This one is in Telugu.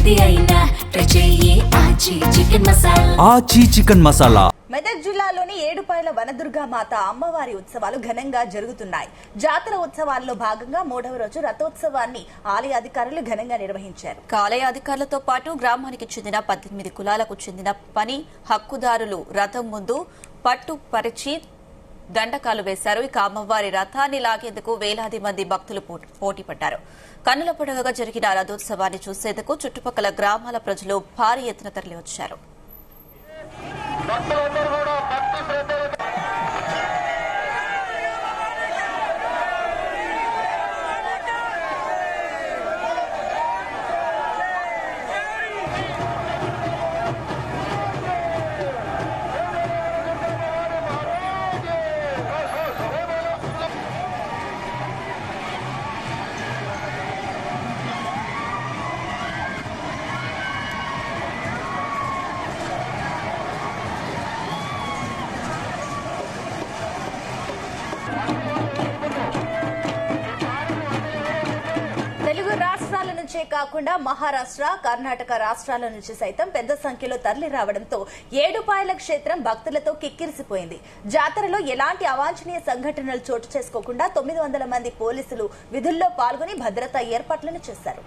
ఏది అయినా ట్రై చెయ్యి ఆచి చికెన్ మసాలా. మెదక్ జిల్లాలోని ఏడుపాయల వనదుర్గా మాత అమ్మవారి ఉత్సవాలు ఘనంగా జరుగుతున్నాయి. జాతర ఉత్సవాల్లో భాగంగా 3వ రోజు రథోత్సవాన్ని ఆలయ అధికారులు ఘనంగా నిర్వహించారు. ఆలయ అధికారులతో పాటు గ్రామానికి చెందిన 18 కులాలకు చెందిన పని హక్కుదారులు రథం ముందు పట్టు పరిచి దండకాలు వేశారు. ఇక అమ్మవారి రథాన్ని లాగేందుకు వేలాది మంది భక్తులు పోటీ పడ్డారు. కన్నుల పండుగగా జరిగిన రథోత్సవాన్ని చూసేందుకు చుట్టుపక్కల గ్రామాల ప్రజలు భారీ ఎత్తున తరలివచ్చారు. రాష్ట్రాల నుంచే కాకుండా మహారాష్ట్ర, కర్ణాటక రాష్ట్రాల నుంచి సైతం పెద్ద సంఖ్యలో తరలి రావడంతో ఏడుపాయల క్షేత్రం భక్తులతో కిక్కిరిసిపోయింది. జాతరలో ఎలాంటి అవాంఛనీయ సంఘటనలు చోటు చేసుకోకుండా 900 మంది పోలీసులు విధుల్లో పాల్గొని భద్రతా ఏర్పాట్లను చేశారు.